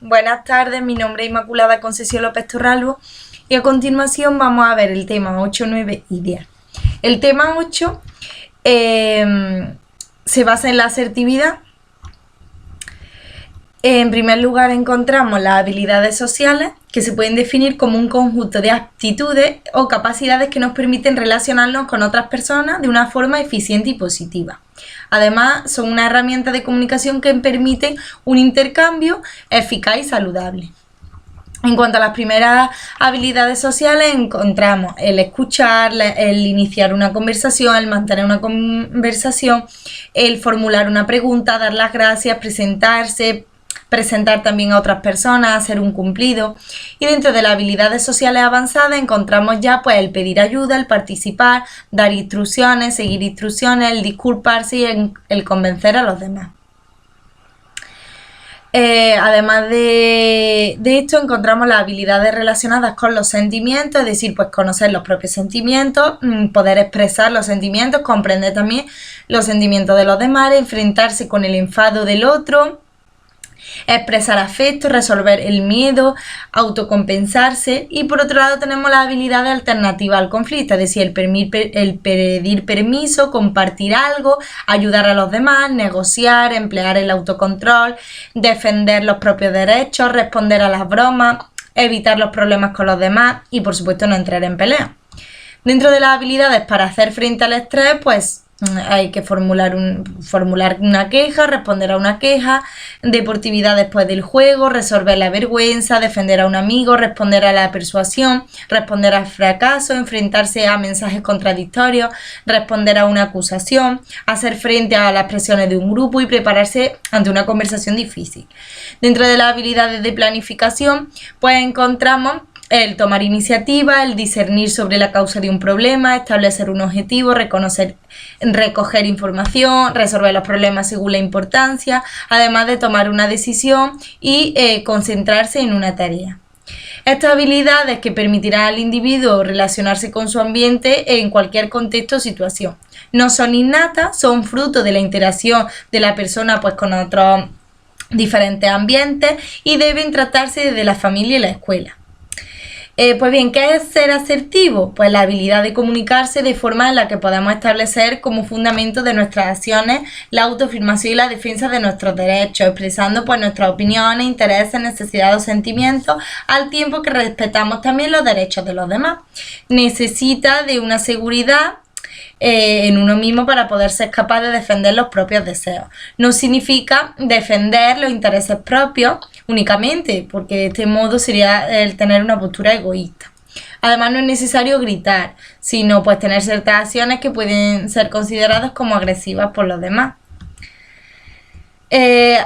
Buenas tardes, mi nombre es Inmaculada Concesión López Torralbo y a continuación vamos a ver el tema 8, 9 y 10. El tema 8 se basa en la asertividad. En primer lugar encontramos las habilidades sociales, que se pueden definir como un conjunto de aptitudes o capacidades que nos permiten relacionarnos con otras personas de una forma eficiente y positiva. Además, son una herramienta de comunicación que permiten un intercambio eficaz y saludable. En cuanto a las primeras habilidades sociales, encontramos el escuchar, el iniciar una conversación, el mantener una conversación, el formular una pregunta, dar las gracias, presentarse, presentar también a otras personas, hacer un cumplido. Y dentro de las habilidades sociales avanzadas encontramos ya pues el pedir ayuda, el participar, dar instrucciones, seguir instrucciones, el disculparse y el convencer a los demás. Además de esto encontramos las habilidades relacionadas con los sentimientos, es decir, pues conocer los propios sentimientos, poder expresar los sentimientos, comprender también los sentimientos de los demás, enfrentarse con el enfado del otro, expresar afecto, resolver el miedo, autocompensarse. Y por otro lado tenemos la habilidad alternativa al conflicto, es decir, el pedir permiso, compartir algo, ayudar a los demás, negociar, emplear el autocontrol, defender los propios derechos, responder a las bromas, evitar los problemas con los demás y por supuesto no entrar en pelea. Dentro de las habilidades para hacer frente al estrés, pues hay que formular una queja, responder a una queja, deportividad después del juego, resolver la vergüenza, defender a un amigo, responder a la persuasión, responder al fracaso, enfrentarse a mensajes contradictorios, responder a una acusación, hacer frente a las presiones de un grupo y prepararse ante una conversación difícil. Dentro de las habilidades de planificación, pues encontramos el tomar iniciativa, el discernir sobre la causa de un problema, establecer un objetivo, recoger información, resolver los problemas según la importancia, además de tomar una decisión y concentrarse en una tarea. Estas habilidades que permitirán al individuo relacionarse con su ambiente en cualquier contexto o situación. No son innatas, son fruto de la interacción de la persona pues, con otros diferentes ambientes y deben tratarse desde la familia y la escuela. Pues bien, ¿qué es ser asertivo? Pues la habilidad de comunicarse de forma en la que podamos establecer como fundamento de nuestras acciones la autoafirmación y la defensa de nuestros derechos, expresando pues nuestras opiniones, intereses, necesidades o sentimientos, al tiempo que respetamos también los derechos de los demás. Necesita de una seguridad en uno mismo para poder ser capaz de defender los propios deseos. No significa defender los intereses propios únicamente, porque de este modo sería el tener una postura egoísta. Además no es necesario gritar, sino pues tener ciertas acciones que pueden ser consideradas como agresivas por los demás.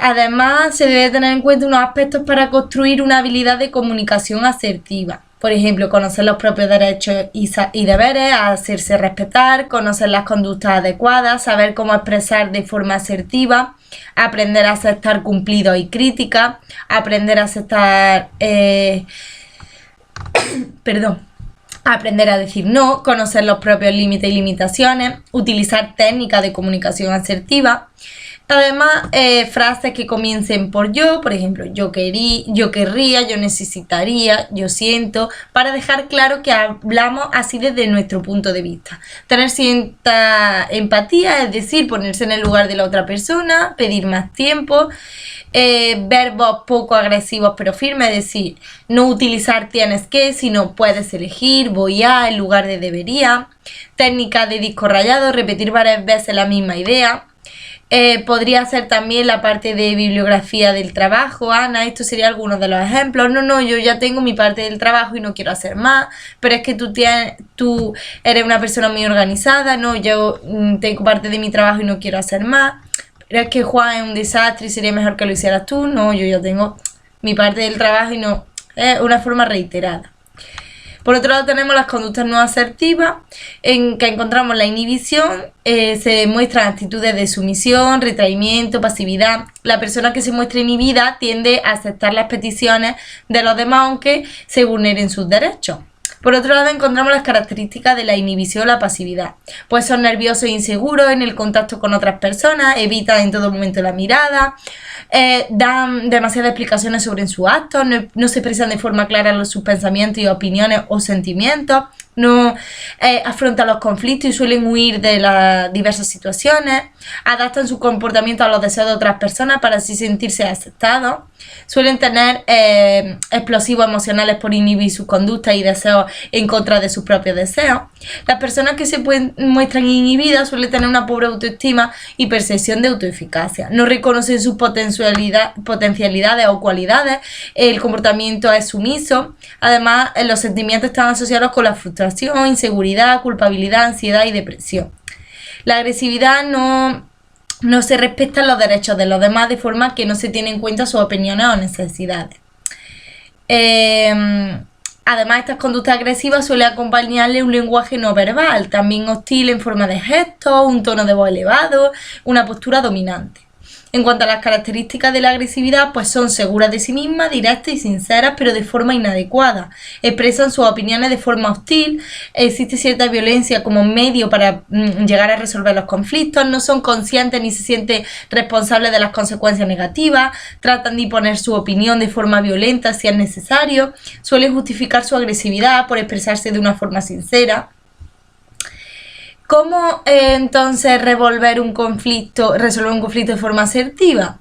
Además se debe tener en cuenta unos aspectos para construir una habilidad de comunicación asertiva. Por ejemplo, conocer los propios derechos y deberes, hacerse respetar, conocer las conductas adecuadas, saber cómo expresar de forma asertiva, aprender a aceptar cumplidos y críticas, aprender a aceptar... aprender a decir no, conocer los propios límites y limitaciones, utilizar técnicas de comunicación asertiva. Además, frases que comiencen por yo, por ejemplo, yo querría, yo necesitaría, yo siento, para dejar claro que hablamos así desde nuestro punto de vista. Tener cierta empatía, es decir, ponerse en el lugar de la otra persona, pedir más tiempo, verbos poco agresivos pero firmes, es decir, no utilizar tienes que, sino puedes elegir, voy a en lugar de debería. Técnica de disco rayado, repetir varias veces la misma idea. Podría ser también la parte de bibliografía del trabajo. Ana, esto sería algunos de los ejemplos. No, yo ya tengo mi parte del trabajo y no quiero hacer más, pero es que tú eres una persona muy organizada. No, yo tengo parte de mi trabajo y no quiero hacer más, pero es que Juan es un desastre y sería mejor que lo hicieras tú. No, yo ya tengo mi parte del trabajo y no. Es una forma reiterada. Por otro lado tenemos las conductas no asertivas, en que encontramos la inhibición, se demuestran actitudes de sumisión, retraimiento, pasividad. La persona que se muestra inhibida tiende a aceptar las peticiones de los demás aunque se vulneren sus derechos. Por otro lado, encontramos las características de la inhibición o la pasividad. Pues son nerviosos e inseguros en el contacto con otras personas, evitan en todo momento la mirada, dan demasiadas explicaciones sobre sus actos, no se expresan de forma clara sus pensamientos y opiniones o sentimientos, no afrontan los conflictos y suelen huir de las diversas situaciones, adaptan su comportamiento a los deseos de otras personas para así sentirse aceptados, suelen tener explosivos emocionales por inhibir sus conductas y deseos en contra de sus propios deseos. Las personas que se muestran inhibidas suelen tener una pobre autoestima y percepción de autoeficacia, no reconocen sus potencialidades o cualidades, el comportamiento es sumiso, además los sentimientos están asociados con la frustración, inseguridad, culpabilidad, ansiedad y depresión. La agresividad no se respetan los derechos de los demás de forma que no se tienen en cuenta sus opiniones o necesidades. Además, estas conductas agresivas suelen acompañarle un lenguaje no verbal, también hostil en forma de gestos, un tono de voz elevado, una postura dominante. En cuanto a las características de la agresividad, pues son seguras de sí mismas, directas y sinceras, pero de forma inadecuada. Expresan sus opiniones de forma hostil, existe cierta violencia como medio para llegar a resolver los conflictos, no son conscientes ni se sienten responsables de las consecuencias negativas, tratan de imponer su opinión de forma violenta si es necesario, suelen justificar su agresividad por expresarse de una forma sincera. ¿Cómo entonces resolver un conflicto de forma asertiva?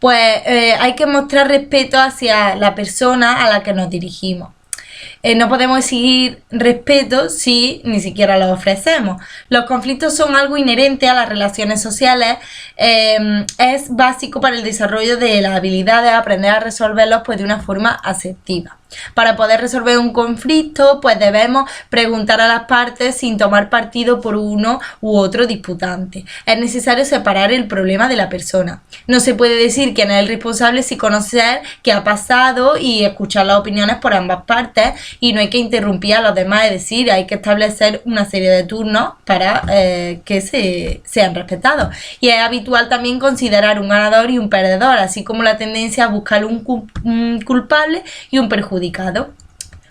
Pues hay que mostrar respeto hacia la persona a la que nos dirigimos. No podemos exigir respeto si ni siquiera lo ofrecemos. Los conflictos son algo inherente a las relaciones sociales. Es básico para el desarrollo de las habilidades de aprender a resolverlos pues, de una forma asertiva. Para poder resolver un conflicto, pues debemos preguntar a las partes sin tomar partido por uno u otro disputante. Es necesario separar el problema de la persona. No se puede decir quién es el responsable sin conocer qué ha pasado y escuchar las opiniones por ambas partes, y no hay que interrumpir a los demás, es decir, hay que establecer una serie de turnos para que sean respetados. Y es habitual también considerar un ganador y un perdedor, así como la tendencia a buscar un culpable y un perjudicado,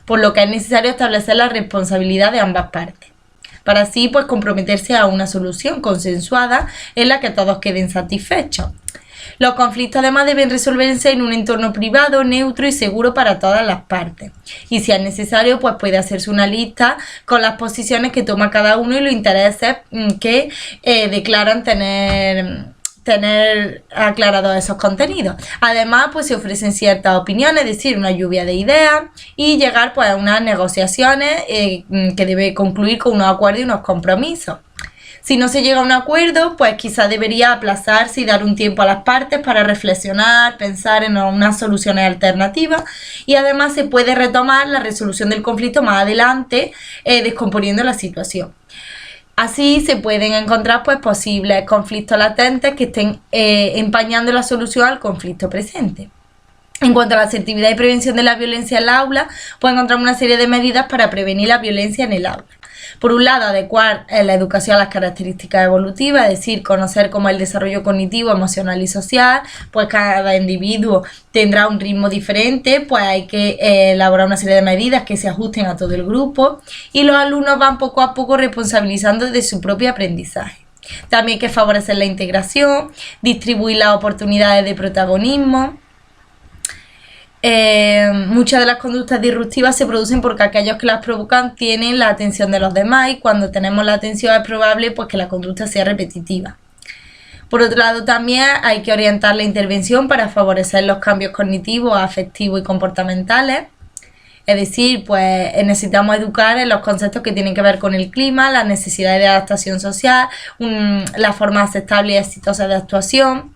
por lo que es necesario establecer la responsabilidad de ambas partes, para así pues comprometerse a una solución consensuada en la que todos queden satisfechos. Los conflictos además deben resolverse en un entorno privado, neutro y seguro para todas las partes. Y si es necesario, pues puede hacerse una lista con las posiciones que toma cada uno y los intereses que declaran tener aclarados esos contenidos. Además, pues se ofrecen ciertas opiniones, es decir, una lluvia de ideas y llegar pues a unas negociaciones que debe concluir con unos acuerdos y unos compromisos. Si no se llega a un acuerdo, pues quizás debería aplazarse y dar un tiempo a las partes para reflexionar, pensar en unas soluciones alternativas, y además se puede retomar la resolución del conflicto más adelante, descomponiendo la situación. Así se pueden encontrar pues posibles conflictos latentes que estén empañando la solución al conflicto presente. En cuanto a la asertividad y prevención de la violencia en el aula, pues encontramos una serie de medidas para prevenir la violencia en el aula. Por un lado, adecuar la educación a las características evolutivas, es decir, conocer cómo el desarrollo cognitivo, emocional y social, pues cada individuo tendrá un ritmo diferente, pues hay que elaborar una serie de medidas que se ajusten a todo el grupo, y los alumnos van poco a poco responsabilizando de su propio aprendizaje. También hay que favorecer la integración, distribuir las oportunidades de protagonismo. Muchas de las conductas disruptivas se producen porque aquellos que las provocan tienen la atención de los demás, y cuando tenemos la atención es probable pues, que la conducta sea repetitiva. Por otro lado, también hay que orientar la intervención para favorecer los cambios cognitivos, afectivos y comportamentales. Es decir, pues necesitamos educar en los conceptos que tienen que ver con el clima, las necesidades de adaptación social, la forma aceptable y exitosa de actuación.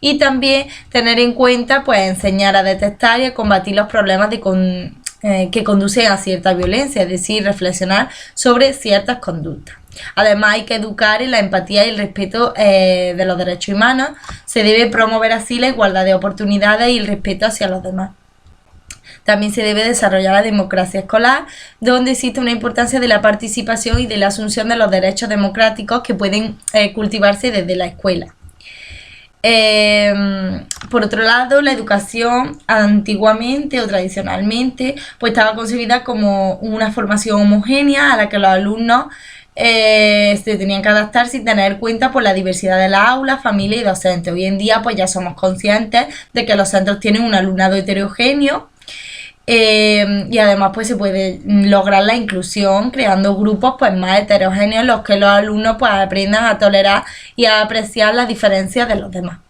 Y también tener en cuenta, pues, enseñar a detectar y a combatir los problemas que conducen a cierta violencia, es decir, reflexionar sobre ciertas conductas. Además, hay que educar en la empatía y el respeto de los derechos humanos. Se debe promover así la igualdad de oportunidades y el respeto hacia los demás. También se debe desarrollar la democracia escolar, donde existe una importancia de la participación y de la asunción de los derechos democráticos que pueden cultivarse desde la escuela. Por otro lado, la educación antiguamente o tradicionalmente pues estaba concebida como una formación homogénea a la que los alumnos se tenían que adaptar sin tener en cuenta por la diversidad de las aulas, familia y docentes. Hoy en día pues ya somos conscientes de que los centros tienen un alumnado heterogéneo, y además pues se puede lograr la inclusión creando grupos pues más heterogéneos en los que los alumnos pues aprendan a tolerar y a apreciar las diferencias de los demás.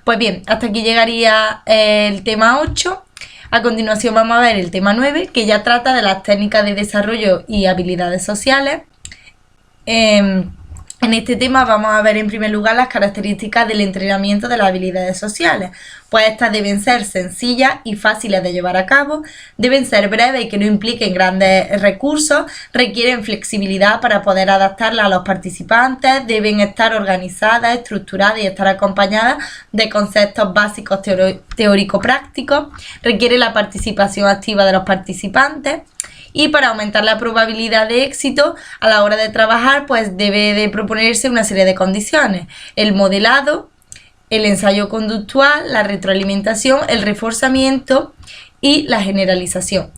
Pues bien, hasta aquí llegaría el tema 8. A continuación vamos a ver el tema 9, que ya trata de las técnicas de desarrollo y habilidades sociales. En este tema vamos a ver en primer lugar las características del entrenamiento de las habilidades sociales. Pues estas deben ser sencillas y fáciles de llevar a cabo, deben ser breves y que no impliquen grandes recursos, requieren flexibilidad para poder adaptarlas a los participantes, deben estar organizadas, estructuradas y estar acompañadas de conceptos básicos teórico-prácticos, requiere la participación activa de los participantes. Y para aumentar la probabilidad de éxito a la hora de trabajar, pues debe de proponerse una serie de condiciones: el modelado, el ensayo conductual, la retroalimentación, el reforzamiento y la generalización.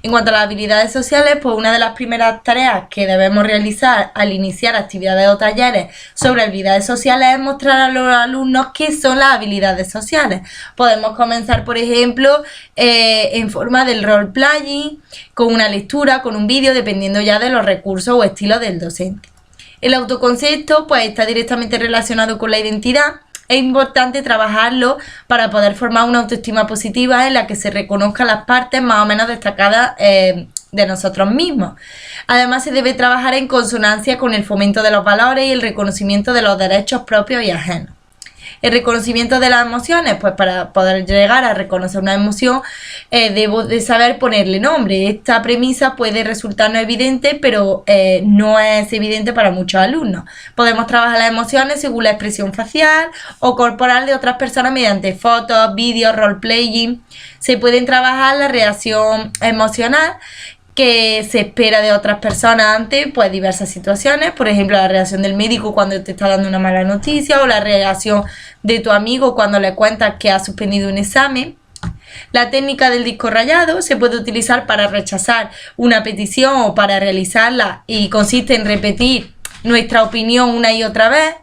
En cuanto a las habilidades sociales, pues una de las primeras tareas que debemos realizar al iniciar actividades o talleres sobre habilidades sociales es mostrar a los alumnos qué son las habilidades sociales. Podemos comenzar, por ejemplo, en forma del role-playing, con una lectura, con un vídeo, dependiendo ya de los recursos o estilos del docente. El autoconcepto pues está directamente relacionado con la identidad. Es importante trabajarlo para poder formar una autoestima positiva en la que se reconozcan las partes más o menos destacadas de nosotros mismos. Además, se debe trabajar en consonancia con el fomento de los valores y el reconocimiento de los derechos propios y ajenos. El reconocimiento de las emociones, pues para poder llegar a reconocer una emoción, debo de saber ponerle nombre. Esta premisa puede resultarnos evidente, pero no es evidente para muchos alumnos. Podemos trabajar las emociones según la expresión facial o corporal de otras personas mediante fotos, vídeos, role-playing. Se pueden trabajar la reacción emocional que se espera de otras personas ante pues diversas situaciones, por ejemplo la reacción del médico cuando te está dando una mala noticia o la reacción de tu amigo cuando le cuentas que ha suspendido un examen. La técnica del disco rayado se puede utilizar para rechazar una petición o para realizarla y consiste en repetir nuestra opinión una y otra vez.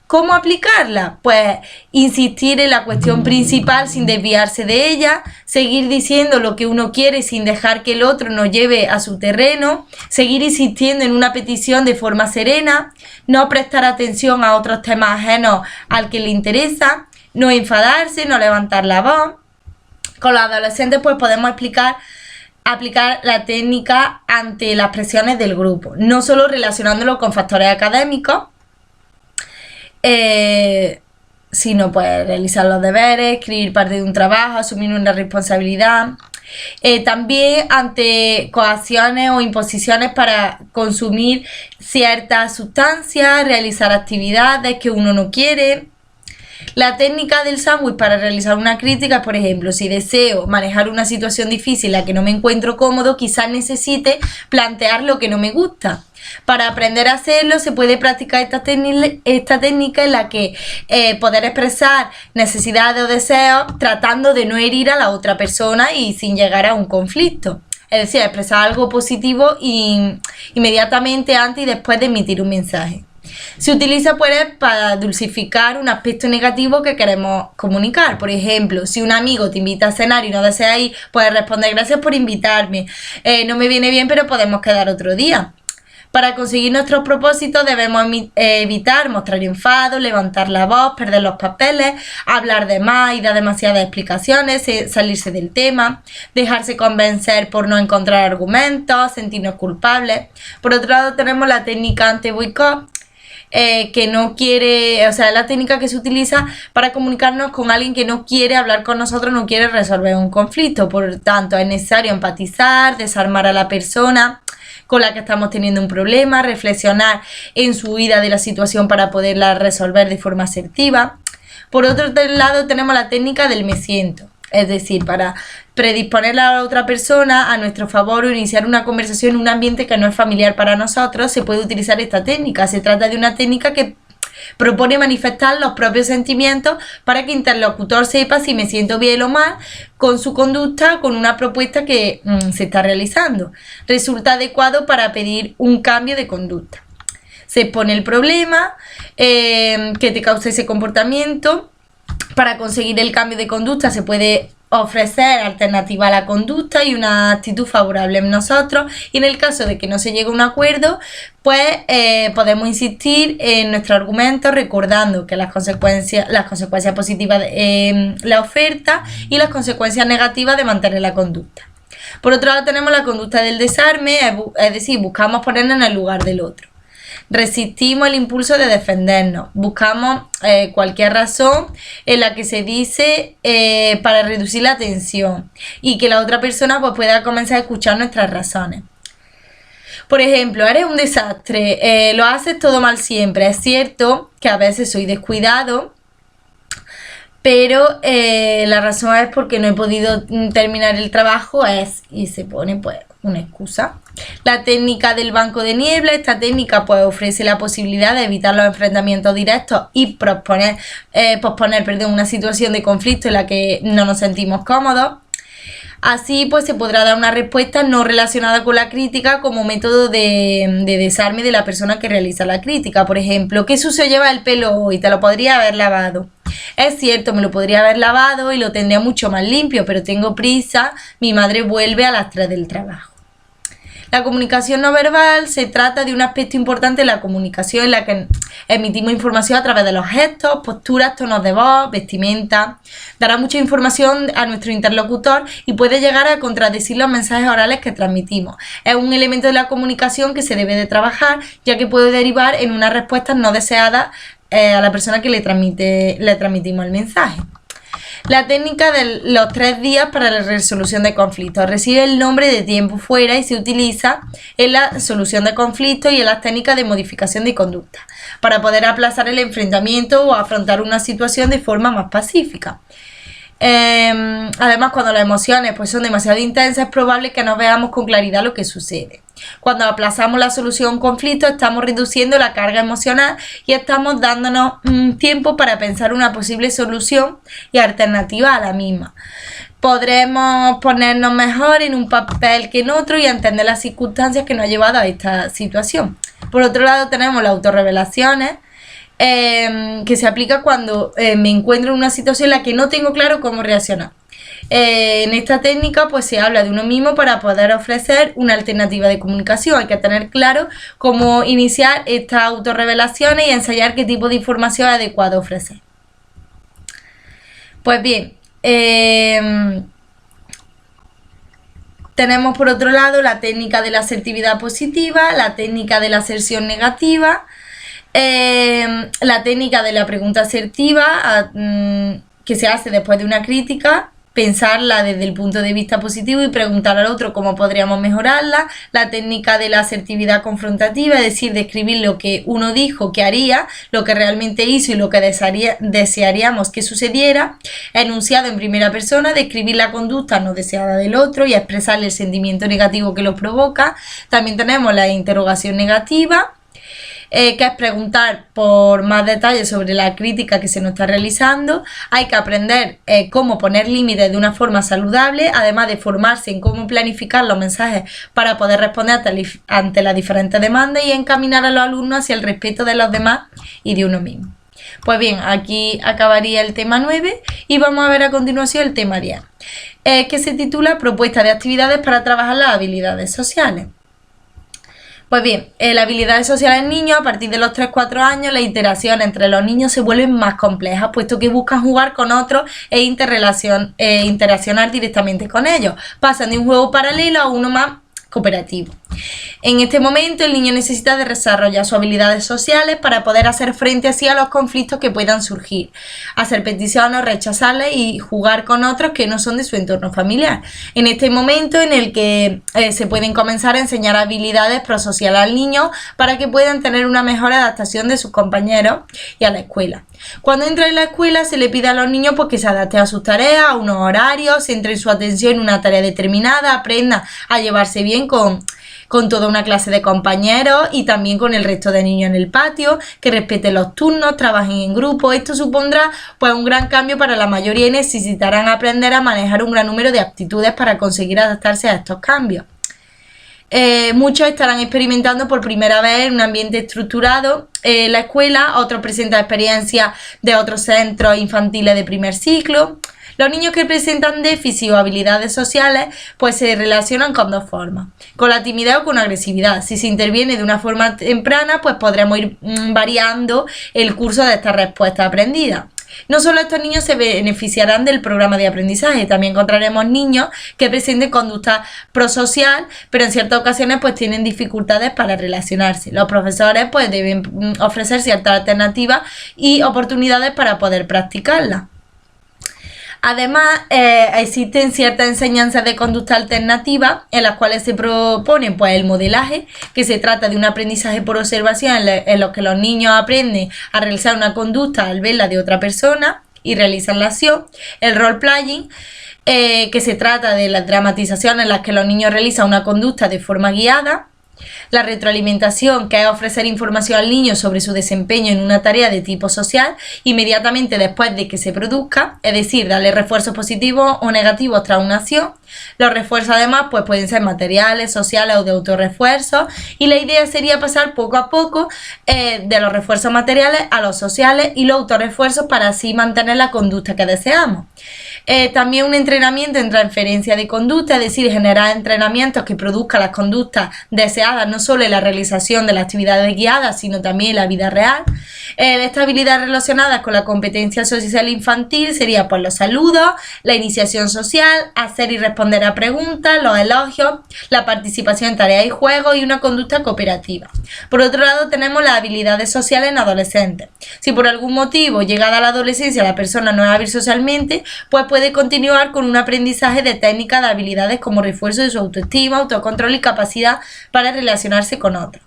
¿Cómo aplicarla? Pues insistir en la cuestión principal sin desviarse de ella, seguir diciendo lo que uno quiere sin dejar que el otro nos lleve a su terreno, seguir insistiendo en una petición de forma serena, no prestar atención a otros temas ajenos al que le interesa, no enfadarse, no levantar la voz. Con los adolescentes pues podemos aplicar la técnica ante las presiones del grupo, no solo relacionándolo con factores académicos, sino pues realizar los deberes, escribir parte de un trabajo, asumir una responsabilidad. También ante coacciones o imposiciones para consumir ciertas sustancias, realizar actividades que uno no quiere. La técnica del sándwich para realizar una crítica, por ejemplo, si deseo manejar una situación difícil en la que no me encuentro cómodo, quizás necesite plantear lo que no me gusta. Para aprender a hacerlo se puede practicar esta técnica en la que poder expresar necesidades o deseos tratando de no herir a la otra persona y sin llegar a un conflicto. Es decir, expresar algo positivo inmediatamente antes y después de emitir un mensaje. Se utiliza pues para dulcificar un aspecto negativo que queremos comunicar. Por ejemplo, si un amigo te invita a cenar y no desea ir, puedes responder: gracias por invitarme, no me viene bien pero podemos quedar otro día. Para conseguir nuestros propósitos debemos evitar mostrar enfado, levantar la voz, perder los papeles, hablar de más y dar demasiadas explicaciones, salirse del tema, dejarse convencer por no encontrar argumentos, sentirnos culpables. Por otro lado tenemos la técnica ante-boicot, que no quiere, o sea, es la técnica que se utiliza para comunicarnos con alguien que no quiere hablar con nosotros, no quiere resolver un conflicto. Por tanto, es necesario empatizar, desarmar a la persona con la que estamos teniendo un problema, reflexionar en su huida de la situación para poderla resolver de forma asertiva. Por otro lado tenemos la técnica del me siento, es decir, para predisponer a la otra persona a nuestro favor o iniciar una conversación en un ambiente que no es familiar para nosotros, se puede utilizar esta técnica. Se trata de una técnica que Propone manifestar los propios sentimientos para que el interlocutor sepa si me siento bien o mal con su conducta, con una propuesta que se está realizando. Resulta adecuado para pedir un cambio de conducta. Se expone el problema que te causa ese comportamiento. Para conseguir el cambio de conducta se puede ofrecer alternativa a la conducta y una actitud favorable en nosotros, y en el caso de que no se llegue a un acuerdo, pues podemos insistir en nuestro argumento recordando que las consecuencias positivas de la oferta y las consecuencias negativas de mantener la conducta. Por otro lado tenemos la conducta del desarme, es decir, buscamos ponernos en el lugar del otro. Resistimos el impulso de defendernos, buscamos cualquier razón en la que se dice para reducir la tensión y que la otra persona pues, pueda comenzar a escuchar nuestras razones. Por ejemplo, eres un desastre, lo haces todo mal siempre. Es cierto que a veces soy descuidado, pero la razón es porque no he podido terminar el trabajo, y se pone pues una excusa. La técnica del banco de niebla, esta técnica pues ofrece la posibilidad de evitar los enfrentamientos directos y posponer una situación de conflicto en la que no nos sentimos cómodos. Así pues se podrá dar una respuesta no relacionada con la crítica como método de desarme de la persona que realiza la crítica. Por ejemplo, ¿qué sucio lleva el pelo hoy? Te lo podría haber lavado. Es cierto, me lo podría haber lavado y lo tendría mucho más limpio, pero tengo prisa, mi madre vuelve a las 3 del trabajo. La comunicación no verbal se trata de un aspecto importante de la comunicación en la que emitimos información a través de los gestos, posturas, tonos de voz, vestimenta. Dará mucha información a nuestro interlocutor y puede llegar a contradecir los mensajes orales que transmitimos. Es un elemento de la comunicación que se debe de trabajar, ya que puede derivar en una respuesta no deseada a la persona que le transmitimos el mensaje. La técnica de los 3 días para la resolución de conflictos recibe el nombre de tiempo fuera y se utiliza en la solución de conflictos y en las técnicas de modificación de conducta para poder aplazar el enfrentamiento o afrontar una situación de forma más pacífica. Además, cuando las emociones pues, son demasiado intensas, es probable que no veamos con claridad lo que sucede. Cuando aplazamos la solución a un conflicto, estamos reduciendo la carga emocional y estamos dándonos tiempo para pensar una posible solución y alternativa a la misma. Podremos ponernos mejor en un papel que en otro y entender las circunstancias que nos han llevado a esta situación. Por otro lado, tenemos las autorrevelaciones, que se aplica cuando me encuentro en una situación en la que no tengo claro cómo reaccionar. En esta técnica pues se habla de uno mismo para poder ofrecer una alternativa de comunicación. Hay que tener claro cómo iniciar estas autorrevelaciones y ensayar qué tipo de información es adecuado ofrecer. Pues bien, tenemos por otro lado la técnica de la asertividad positiva, la técnica de la aserción negativa, la técnica de la pregunta asertiva que se hace después de una crítica, pensarla desde el punto de vista positivo y preguntar al otro cómo podríamos mejorarla. La técnica de la asertividad confrontativa, es decir, describir lo que uno dijo que haría, lo que realmente hizo y lo que desearíamos que sucediera. Enunciado en primera persona, describir la conducta no deseada del otro y expresarle el sentimiento negativo que lo provoca. También tenemos la interrogación negativa, que es preguntar por más detalles sobre la crítica que se nos está realizando. Hay que aprender cómo poner límites de una forma saludable, además de formarse en cómo planificar los mensajes para poder responder ante las diferentes demandas y encaminar a los alumnos hacia el respeto de los demás y de uno mismo. Pues bien, aquí acabaría el tema 9 y vamos a ver a continuación el tema 10, que se titula Propuesta de actividades para trabajar las habilidades sociales. Pues bien, las habilidades sociales en niños, a partir de los 3-4 años, la interacción entre los niños se vuelven más complejas, puesto que buscan jugar con otros e interaccionar directamente con ellos. Pasan de un juego paralelo a uno más cooperativo. En este momento el niño necesita de desarrollar sus habilidades sociales para poder hacer frente así a los conflictos que puedan surgir, hacer peticiones, rechazarlas y jugar con otros que no son de su entorno familiar. En este momento en el que se pueden comenzar a enseñar habilidades prosociales al niño para que puedan tener una mejor adaptación de sus compañeros y a la escuela. Cuando entra en la escuela se le pide a los niños pues, que se adapten a sus tareas, a unos horarios, centren su atención en una tarea determinada, aprendan a llevarse bien con con toda una clase de compañeros y también con el resto de niños en el patio, que respeten los turnos, trabajen en grupo. Esto supondrá pues un gran cambio para la mayoría y necesitarán aprender a manejar un gran número de aptitudes para conseguir adaptarse a estos cambios. Muchos estarán experimentando por primera vez en un ambiente estructurado la escuela, otros presentan experiencias de otros centros infantiles de primer ciclo. Los niños que presentan déficit o habilidades sociales pues se relacionan con dos formas, con la timidez o con agresividad. Si se interviene de una forma temprana pues podremos ir variando el curso de estas respuestas aprendidas. No solo estos niños se beneficiarán del programa de aprendizaje, también encontraremos niños que presenten conducta prosocial, pero en ciertas ocasiones pues tienen dificultades para relacionarse. Los profesores pues deben ofrecer ciertas alternativas y oportunidades para poder practicarlas. Además, existen ciertas enseñanzas de conducta alternativa en las cuales se propone pues, el modelaje, que se trata de un aprendizaje por observación en lo que los niños aprenden a realizar una conducta al verla de otra persona y realizan la acción. El role-playing, que se trata de la dramatización en las que los niños realizan una conducta de forma guiada. La retroalimentación, que es ofrecer información al niño sobre su desempeño en una tarea de tipo social inmediatamente después de que se produzca, es decir, darle refuerzos positivos o negativos tras una acción. Los refuerzos además pues pueden ser materiales, sociales o de autorrefuerzo, y la idea sería pasar poco a poco de los refuerzos materiales a los sociales y los autorrefuerzos para así mantener la conducta que deseamos. También un entrenamiento en transferencia de conducta, es decir, generar entrenamientos que produzcan las conductas deseadas no solo en la realización de las actividades guiadas, sino también en la vida real. Estas habilidades relacionadas con la competencia social infantil sería pues los saludos, la iniciación social, hacer y responder a preguntas, los elogios, la participación en tareas y juegos y una conducta cooperativa. Por otro lado tenemos las habilidades sociales en adolescentes. Si por algún motivo llegada a la adolescencia la persona no es hábil socialmente, pues puede continuar con un aprendizaje de técnicas de habilidades como refuerzo de su autoestima, autocontrol y capacidad para relacionarse con otros.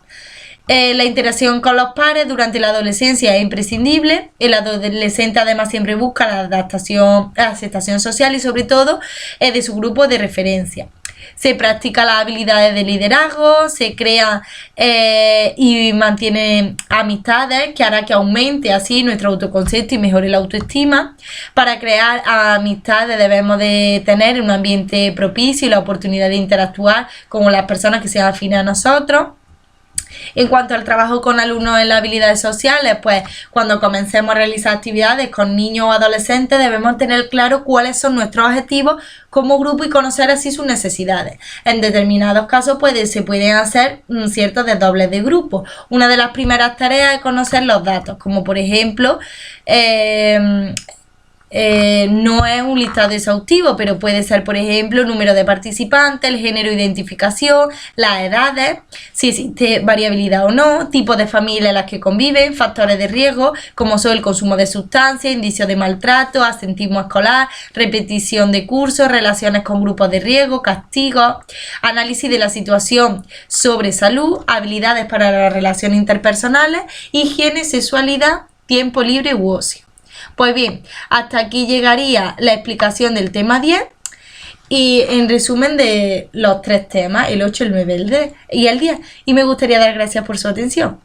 La interacción con los pares durante la adolescencia es imprescindible. El adolescente además siempre busca la adaptación, la aceptación social y sobre todo de su grupo de referencia. Se practican las habilidades de liderazgo, se crea y mantiene amistades que hará que aumente así nuestro autoconcepto y mejore la autoestima. Para crear amistades debemos de tener un ambiente propicio y la oportunidad de interactuar con las personas que sean afines a nosotros. En cuanto al trabajo con alumnos en las habilidades sociales, pues cuando comencemos a realizar actividades con niños o adolescentes debemos tener claro cuáles son nuestros objetivos como grupo y conocer así sus necesidades. En determinados casos se pueden hacer ciertos desdobles de grupo. Una de las primeras tareas es conocer los datos, como por ejemplo no es un listado exhaustivo, pero puede ser, por ejemplo, número de participantes, el género, identificación, las edades, si existe variabilidad o no, tipos de familias en las que conviven, factores de riesgo, como son el consumo de sustancias, indicios de maltrato, absentismo escolar, repetición de cursos, relaciones con grupos de riesgo, castigos, análisis de la situación sobre salud, habilidades para las relaciones interpersonales, higiene, sexualidad, tiempo libre u ocio. Pues bien, hasta aquí llegaría la explicación del tema 10 y en resumen de los tres temas, el 8, el 9 y el 10. Y me gustaría dar gracias por su atención.